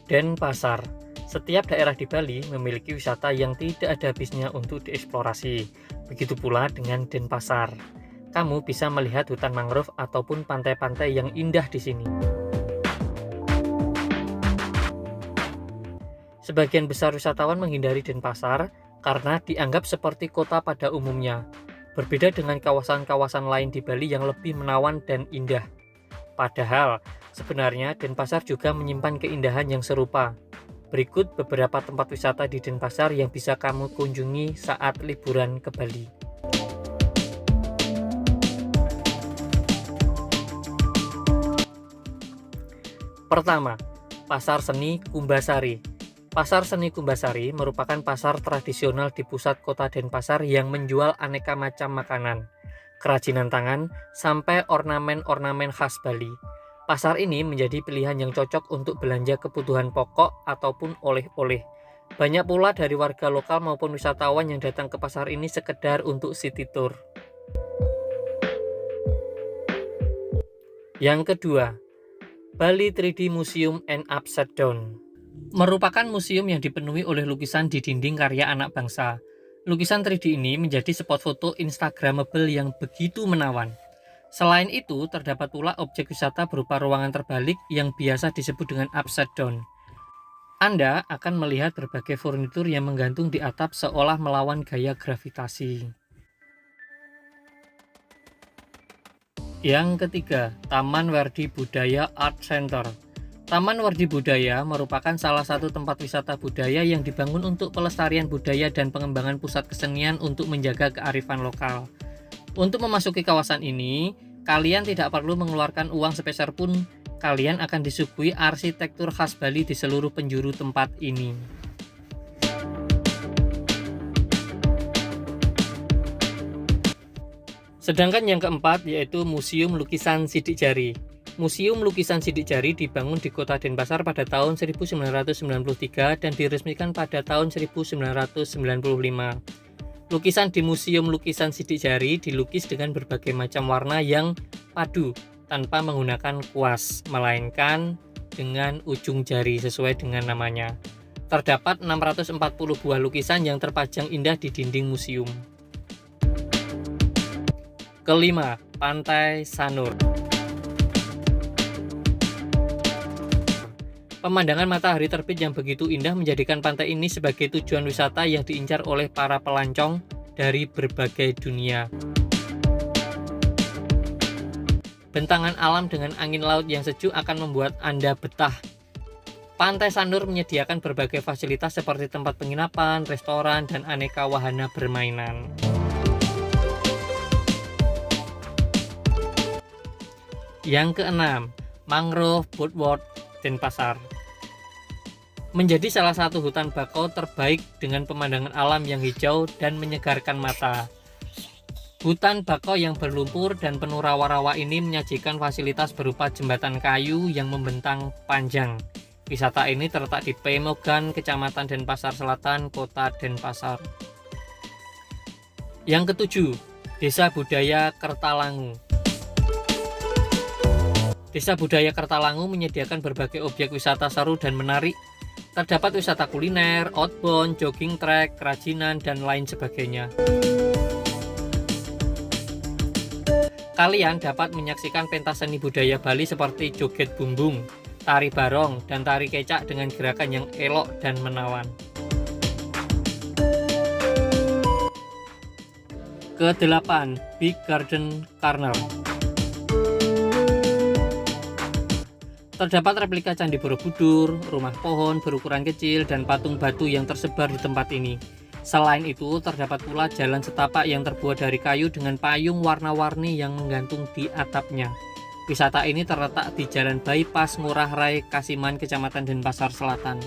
Denpasar. Setiap daerah di Bali memiliki wisata yang tidak ada habisnya untuk dieksplorasi. Begitu pula dengan Denpasar. Kamu bisa melihat hutan mangrove ataupun pantai-pantai yang indah di sini. Sebagian besar wisatawan menghindari Denpasar karena dianggap seperti kota pada umumnya. Berbeda dengan kawasan-kawasan lain di Bali yang lebih menawan dan indah. Padahal, sebenarnya Denpasar juga menyimpan keindahan yang serupa. Berikut beberapa tempat wisata di Denpasar yang bisa kamu kunjungi saat liburan ke Bali. Pertama, Pasar Seni Kumbasari. Pasar Seni Kumbasari merupakan pasar tradisional di pusat kota Denpasar yang menjual aneka macam makanan, kerajinan tangan, sampai ornamen-ornamen khas Bali. Pasar ini menjadi pilihan yang cocok untuk belanja kebutuhan pokok ataupun oleh-oleh. Banyak pula dari warga lokal maupun wisatawan yang datang ke pasar ini sekedar untuk city tour. Yang kedua, Bali 3D Museum and Upside Down. Merupakan museum yang dipenuhi oleh lukisan di dinding karya anak bangsa. Lukisan 3D ini menjadi spot foto instagramable yang begitu menawan. Selain itu, terdapat pula objek wisata berupa ruangan terbalik yang biasa disebut dengan upside down. Anda akan melihat berbagai furnitur yang menggantung di atap seolah melawan gaya gravitasi. Yang ketiga, Taman Wardi Budaya Art Center. Taman Wardi Budaya merupakan salah satu tempat wisata budaya yang dibangun untuk pelestarian budaya dan pengembangan pusat kesenian untuk menjaga kearifan lokal. Untuk memasuki kawasan ini, kalian tidak perlu mengeluarkan uang sepeser pun. Kalian akan disuguhi arsitektur khas Bali di seluruh penjuru tempat ini. Sedangkan yang keempat yaitu Museum Lukisan Sidik Jari. Museum Lukisan Sidik Jari dibangun di kota Denpasar pada tahun 1993 dan diresmikan pada tahun 1995. Lukisan di Museum Lukisan Sidik Jari dilukis dengan berbagai macam warna yang padu tanpa menggunakan kuas, melainkan dengan ujung jari sesuai dengan namanya. Terdapat 640 buah lukisan yang terpajang indah di dinding museum. Kelima, Pantai Sanur. Pemandangan matahari terbit yang begitu indah menjadikan pantai ini sebagai tujuan wisata yang diincar oleh para pelancong dari berbagai dunia. Bentangan alam dengan angin laut yang sejuk akan membuat Anda betah. Pantai Sanur menyediakan berbagai fasilitas seperti tempat penginapan, restoran, dan aneka wahana bermainan. Yang keenam, Mangrove Boardwalk Denpasar. Menjadi salah satu hutan bakau terbaik dengan pemandangan alam yang hijau dan menyegarkan mata. Hutan bakau yang berlumpur dan penuh rawa-rawa ini menyajikan fasilitas berupa jembatan kayu yang membentang panjang. Wisata ini terletak di Pemogan, Kecamatan Denpasar Selatan, Kota Denpasar. Yang ketujuh, Desa Budaya Kertalangu. Desa Budaya Kertalangu menyediakan berbagai objek wisata seru dan menarik. Terdapat wisata kuliner, outbound, jogging track, kerajinan, dan lain sebagainya. Kalian dapat menyaksikan pentas seni budaya Bali seperti joget bumbung, tari barong, dan tari kecak dengan gerakan yang elok dan menawan. Kedelapan, Big Garden Corner. Terdapat replika Candi Borobudur, rumah pohon berukuran kecil, dan patung batu yang tersebar di tempat ini. Selain itu, terdapat pula jalan setapak yang terbuat dari kayu dengan payung warna-warni yang menggantung di atapnya. Wisata ini terletak di Jalan Bypass Ngurah Rai, Kasiman, Kecamatan Denpasar Selatan.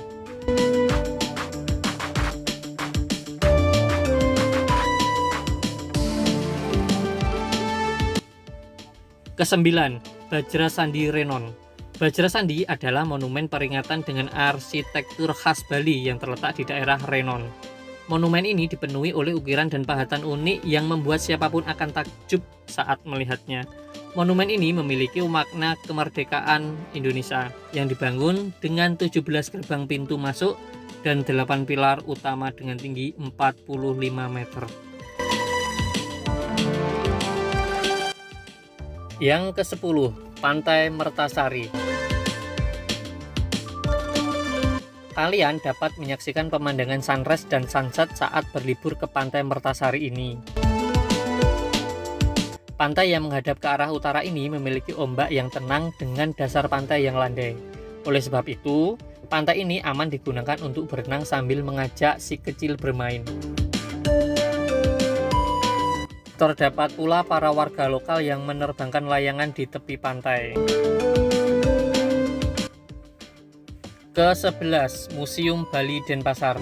Kesembilan, Bajra Sandi Renon. Bajra Sandi adalah monumen peringatan dengan arsitektur khas Bali yang terletak di daerah Renon. Monumen ini dipenuhi oleh ukiran dan pahatan unik yang membuat siapapun akan takjub saat melihatnya. Monumen ini memiliki makna kemerdekaan Indonesia yang dibangun dengan 17 gerbang pintu masuk dan 8 pilar utama dengan tinggi 45 meter. Yang ke-10, Pantai Mertasari. Kalian dapat menyaksikan pemandangan sunrise dan sunset saat berlibur ke Pantai Mertasari ini. Pantai yang menghadap ke arah utara ini memiliki ombak yang tenang dengan dasar pantai yang landai. Oleh sebab itu, pantai ini aman digunakan untuk berenang sambil mengajak si kecil bermain. Terdapat pula para warga lokal yang menerbangkan layangan di tepi pantai. Ke-11, Museum Bali Denpasar.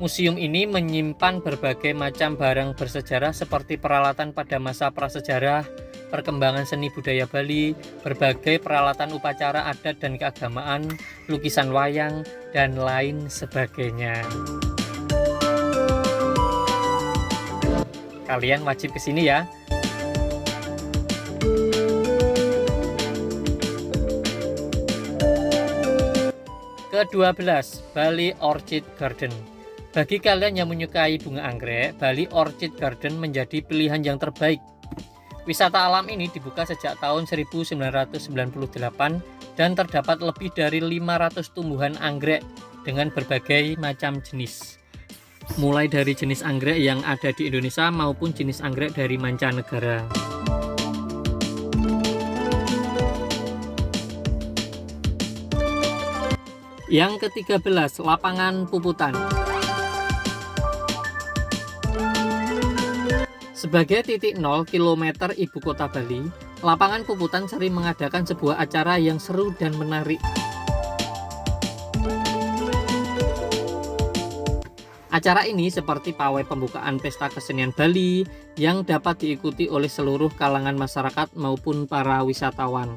Museum ini menyimpan berbagai macam barang bersejarah seperti peralatan pada masa prasejarah, perkembangan seni budaya Bali, berbagai peralatan upacara adat dan keagamaan, lukisan wayang, dan lain sebagainya. Kalian wajib kesini ya. Ke-12, Bali Orchid Garden. Bagi kalian yang menyukai bunga anggrek, Bali Orchid Garden menjadi pilihan yang terbaik. Wisata alam ini dibuka sejak tahun 1998 dan terdapat lebih dari 500 tumbuhan anggrek dengan berbagai macam jenis. Mulai dari jenis anggrek yang ada di Indonesia maupun jenis anggrek dari mancanegara. Yang ke-13, Lapangan Puputan. Sebagai titik 0 km ibu kota Bali, Lapangan Puputan sering mengadakan sebuah acara yang seru dan menarik. Acara ini seperti pawai pembukaan Pesta Kesenian Bali yang dapat diikuti oleh seluruh kalangan masyarakat maupun para wisatawan.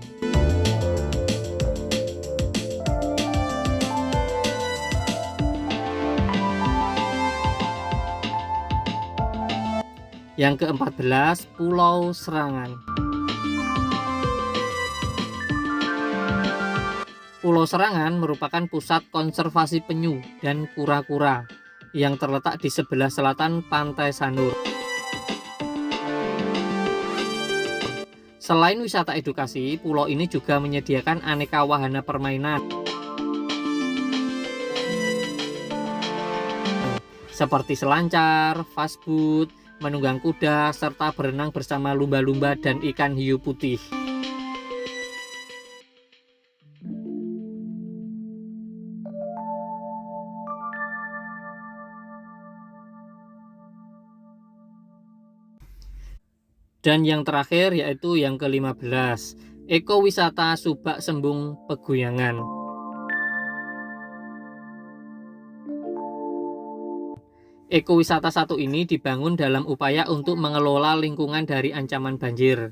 Yang ke-14, Pulau Serangan. Pulau Serangan merupakan pusat konservasi penyu dan kura-kura yang terletak di sebelah selatan Pantai Sanur. Selain wisata edukasi, pulau ini juga menyediakan aneka wahana permainan seperti selancar, fastboot, menunggang kuda, serta berenang bersama lumba-lumba dan ikan hiu putih. Dan yang terakhir yaitu yang ke-15, Ekowisata Subak Sembung Peguyangan. Ekowisata satu ini dibangun dalam upaya untuk mengelola lingkungan dari ancaman banjir.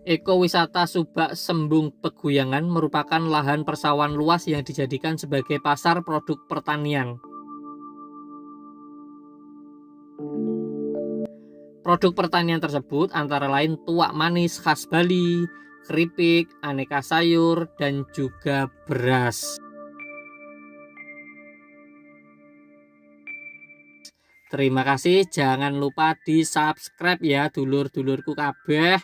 Ekowisata Subak Sembung Peguyangan merupakan lahan persawahan luas yang dijadikan sebagai pasar produk pertanian. Produk pertanian tersebut antara lain tuak manis khas Bali, keripik, aneka sayur, dan juga beras. Terima kasih, jangan lupa di subscribe ya dulur-dulurku kabeh.